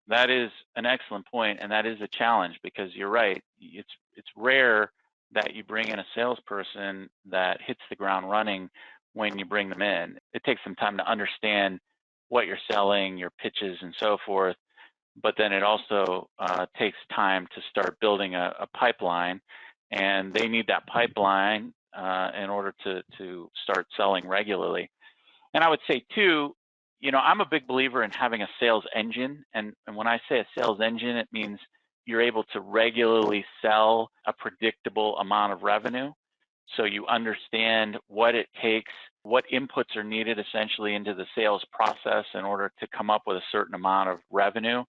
that is an excellent point, and that is a challenge because you're right. It's rare that you bring in a salesperson that hits the ground running when you bring them in. It takes some time to understand what you're selling, your pitches, and so forth. But then it also takes time to start building a pipeline, and they need that pipeline in order to start selling regularly. And I would say too, I'm a big believer in having a sales engine. And when I say a sales engine, it means you're able to regularly sell a predictable amount of revenue. So you understand what it takes, what inputs are needed essentially into the sales process in order to come up with a certain amount of revenue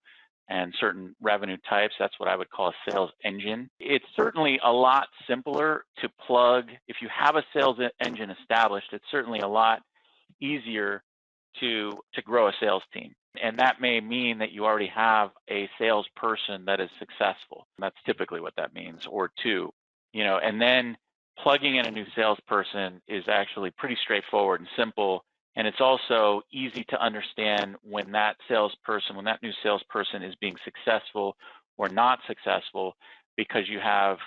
and certain revenue types. That's what I would call a sales engine. It's certainly a lot simpler to plug. If you have a sales engine established, it's certainly a lot easier to grow a sales team. And that may mean that you already have a salesperson that is successful. That's typically what that means, or two, and then plugging in a new salesperson is actually pretty straightforward and simple. And it's also easy to understand when that new salesperson is being successful or not successful, because you have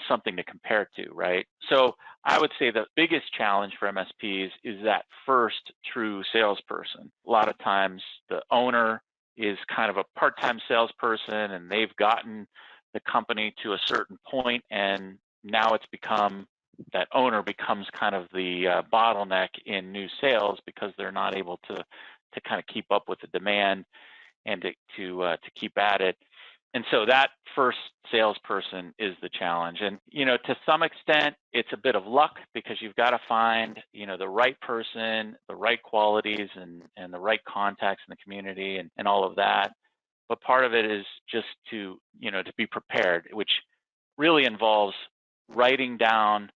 something to compare to, right? So I would say the biggest challenge for MSPs is that first true salesperson. A lot of times the owner is kind of a part-time salesperson, and they've gotten the company to a certain point, and now that owner becomes kind of the bottleneck in new sales because they're not able to kind of keep up with the demand and to keep at it. And so that first salesperson is the challenge. And, to some extent, it's a bit of luck because you've got to find, the right person, the right qualities, and the right contacts in the community and all of that. But part of it is just to be prepared, which really involves writing down,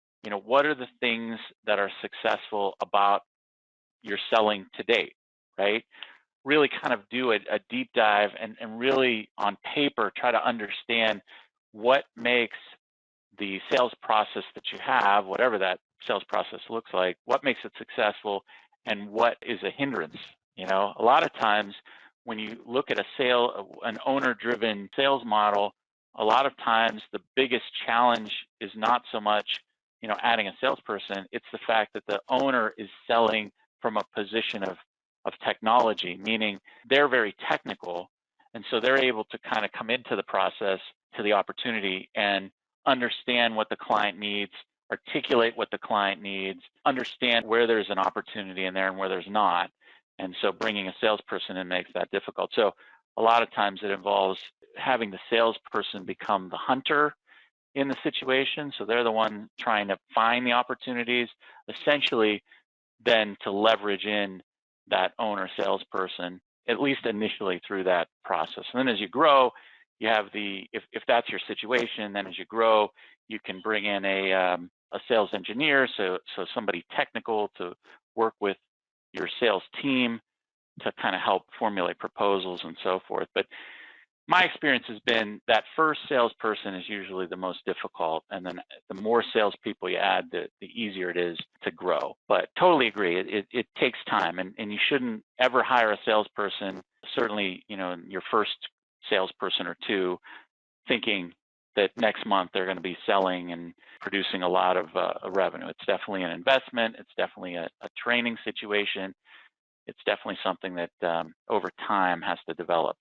what are the things that are successful about your selling to date, right? Really kind of do a deep dive and really on paper try to understand what makes the sales process that you have, whatever that sales process looks like, what makes it successful and what is a hindrance. A lot of times when you look at an owner-driven sales model, a lot of times the biggest challenge is not so much adding a salesperson, it's the fact that the owner is selling from a position of technology, meaning they're very technical. And so they're able to kind of come into the process, to the opportunity, and understand what the client needs, articulate what the client needs, understand where there's an opportunity in there and where there's not. And so bringing a salesperson in makes that difficult. So a lot of times it involves having the salesperson become the hunter in the situation. So they're the one trying to find the opportunities, essentially then to leverage in that owner salesperson, at least initially through that process. And then as you grow, you have if that's your situation, then as you grow, you can bring in a sales engineer, so somebody technical to work with your sales team to kind of help formulate proposals and so forth. But my experience has been that first salesperson is usually the most difficult, and then the more salespeople you add, the easier it is to grow. But totally agree, it takes time, and you shouldn't ever hire a salesperson, certainly your first salesperson or two, thinking that next month they're going to be selling and producing a lot of revenue. It's definitely an investment. It's definitely a training situation. It's definitely something that over time has to develop.